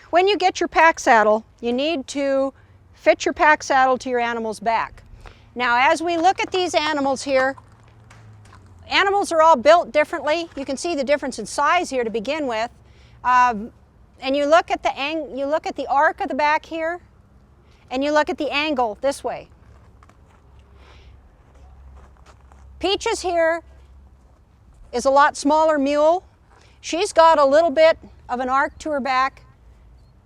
When you get your pack saddle, you need to fit your pack saddle to your animal's back. Now, as we look at these animals here, animals are all built differently. You can see the difference in size here to begin with. And you look at the arc of the back here, and you look at the angle this way. Peaches here is a lot smaller mule. She's got a little bit of an arc to her back.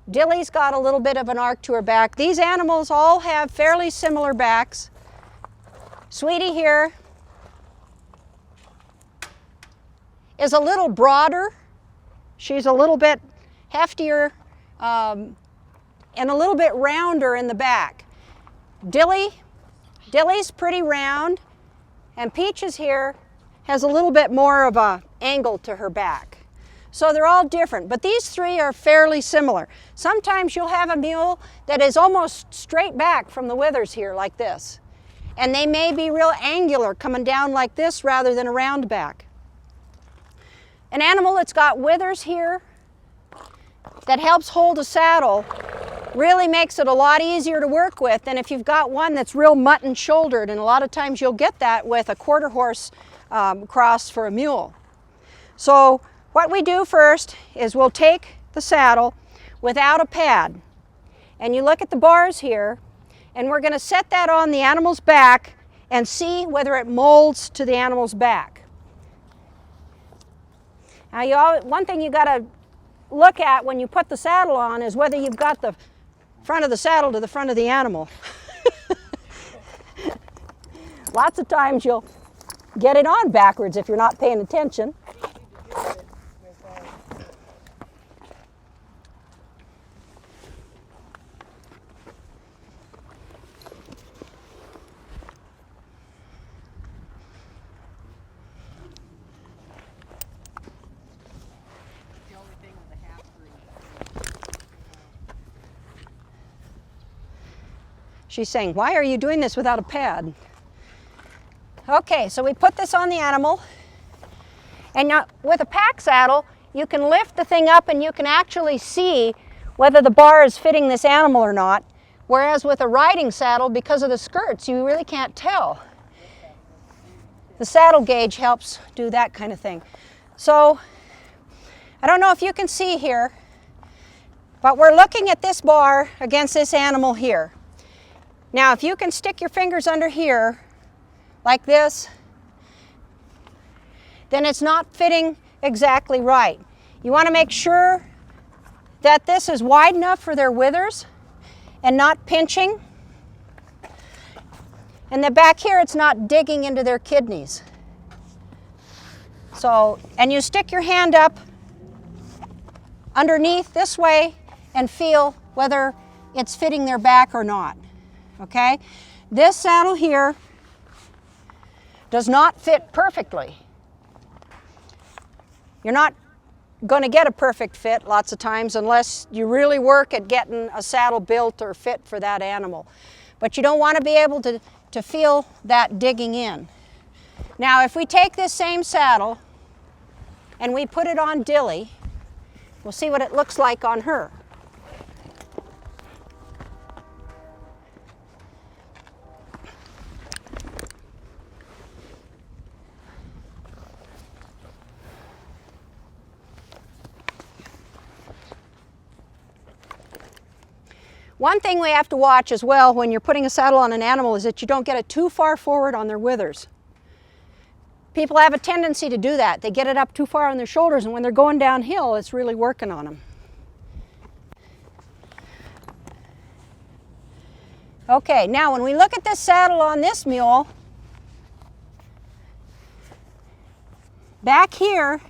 Dilly's got a little bit of an arc to her back. These animals all have fairly similar backs. Sweetie here is a little broader. She's a little bit heftier and a little bit rounder in the back. Dilly's pretty round, and Peaches here has a little bit more of an angle to her back. So they're all different, but these three are fairly similar. Sometimes you'll have a mule that is almost straight back from the withers here like this. And they may be real angular, coming down like this rather than a round back. An animal that's got withers here that helps hold a saddle really makes it a lot easier to work with than if you've got one that's real mutton shouldered, and a lot of times you'll get that with a quarter horse cross for a mule. So what we do first is we'll take the saddle without a pad, and you look at the bars here, and we're going to set that on the animal's back and see whether it molds to the animal's back. Now, one thing you got to look at when you put the saddle on is whether you've got the front of the saddle to the front of the animal. Lots of times you'll get it on backwards if you're not paying attention. She's saying, "Why are you doing this without a pad?" Okay, so we put this on the animal, and now with a pack saddle, you can lift the thing up and you can actually see whether the bar is fitting this animal or not, whereas with a riding saddle, because of the skirts, you really can't tell. The saddle gauge helps do that kind of thing. So, I don't know if you can see here, but we're looking at this bar against this animal here. Now, if you can stick your fingers under here, like this, then it's not fitting exactly right. You want to make sure that this is wide enough for their withers and not pinching. And then back here, it's not digging into their kidneys. So, and you stick your hand up underneath this way and feel whether it's fitting their back or not. Okay? This saddle here does not fit perfectly. You're not going to get a perfect fit lots of times unless you really work at getting a saddle built or fit for that animal. But you don't want to be able to feel that digging in. Now, if we take this same saddle and we put it on Dilly, we'll see what it looks like on her. One thing we have to watch as well when you're putting a saddle on an animal is that you don't get it too far forward on their withers. People have a tendency to do that. They get it up too far on their shoulders, and when they're going downhill, it's really working on them. Okay, now when we look at this saddle on this mule, back here,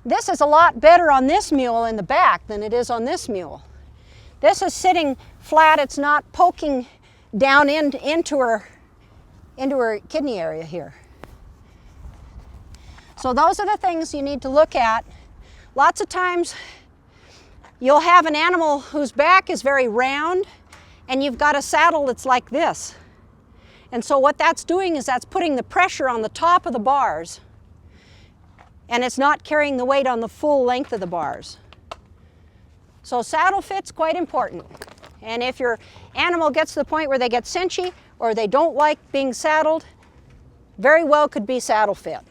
this is a lot better on this mule in the back than it is on this mule. This is sitting flat, it's not poking down into her kidney area here. So those are the things you need to look at. Lots of times you'll have an animal whose back is very round and you've got a saddle that's like this. And so what that's doing is that's putting the pressure on the top of the bars, and it's not carrying the weight on the full length of the bars. So saddle fit's quite important. And if your animal gets to the point where they get cinchy or they don't like being saddled, very well could be saddle fit.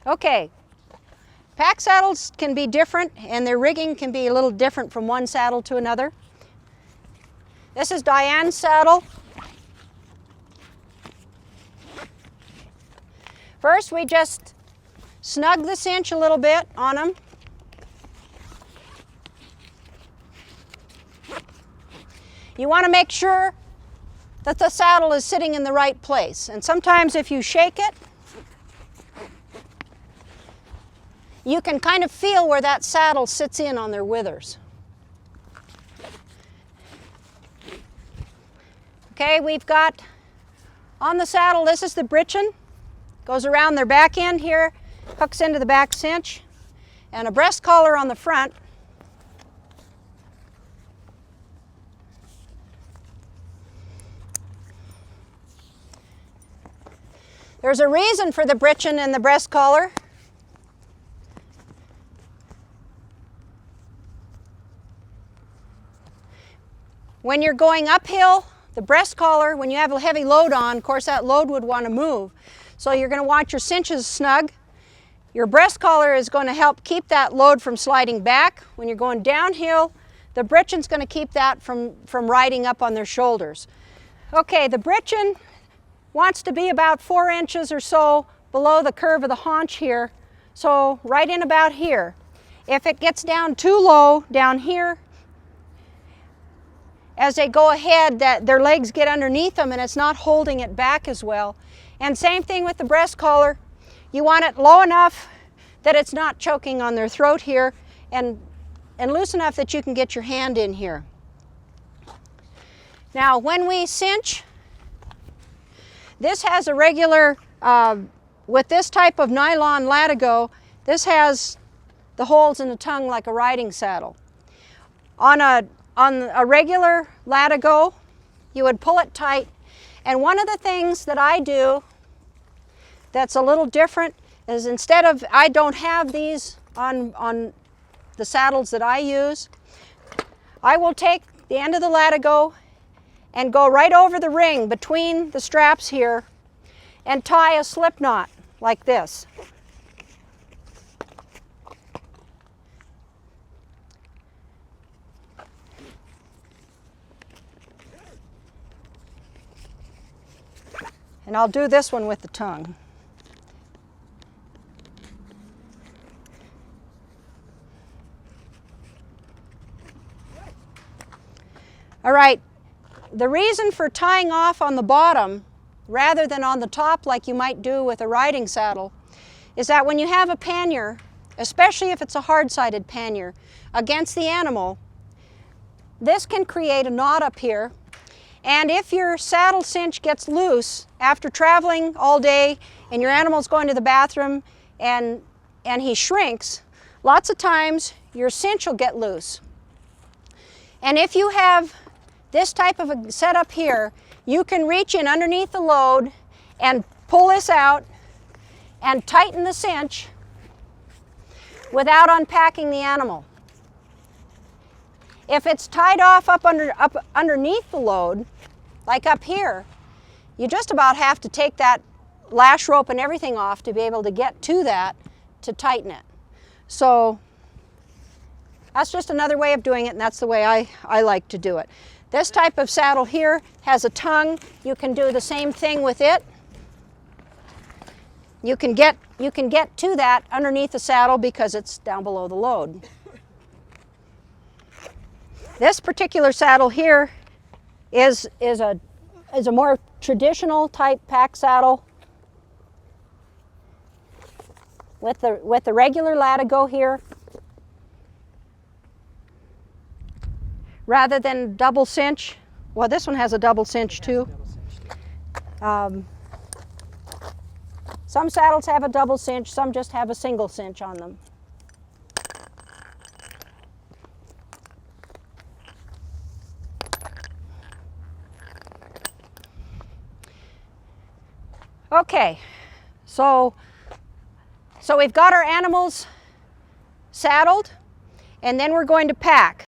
Okay, pack saddles can be different and their rigging can be a little different from one saddle to another. This is Diane's saddle. First we just snug the cinch a little bit on them. You want to make sure that the saddle is sitting in the right place, and sometimes if you shake it, you can kind of feel where that saddle sits in on their withers. Okay, we've got on the saddle, this is the breechin. Goes around their back end here, hooks into the back cinch, and a breast collar on the front. There's a reason for the breechin and the breast collar. When you're going uphill, the breast collar, when you have a heavy load on, of course that load would want to move. So you're going to want your cinches snug. Your breast collar is going to help keep that load from sliding back. When you're going downhill, the breechin's going to keep that from riding up on their shoulders. Okay, the breechin wants to be about 4 inches or so below the curve of the haunch here. So right in about here. If it gets down too low down here, as they go ahead, that their legs get underneath them and it's not holding it back as well. And same thing with the breast collar. You want it low enough that it's not choking on their throat here, and loose enough that you can get your hand in here. Now when we cinch, this has a regular, with this type of nylon latigo, this has the holes in the tongue like a riding saddle. On a regular latigo, you would pull it tight, and one of the things that I do that's a little different is instead of, I don't have these on the saddles that I use, I will take the end of the latigo and go right over the ring between the straps here and tie a slip knot like this. And I'll do this one with the tongue. All right, the reason for tying off on the bottom rather than on the top like you might do with a riding saddle is that when you have a pannier, especially if it's a hard-sided pannier, against the animal, this can create a knot up here. And if your saddle cinch gets loose after traveling all day and your animal's going to the bathroom and he shrinks, lots of times your cinch will get loose. And if you have this type of a setup here, you can reach in underneath the load and pull this out and tighten the cinch without unpacking the animal. If it's tied off up underneath the load, like up here, you just about have to take that lash rope and everything off to be able to get to that to tighten it. So that's just another way of doing it, and that's the way I like to do it. This type of saddle here has a tongue. You can do the same thing with it. You can get to that underneath the saddle because it's down below the load. This particular saddle here is a more traditional type pack saddle with the regular latigo here, rather than double cinch Well, this one has a double cinch too. Some saddles have a double cinch, some just have a single cinch on them. Okay, so we've got our animals saddled, and then we're going to pack.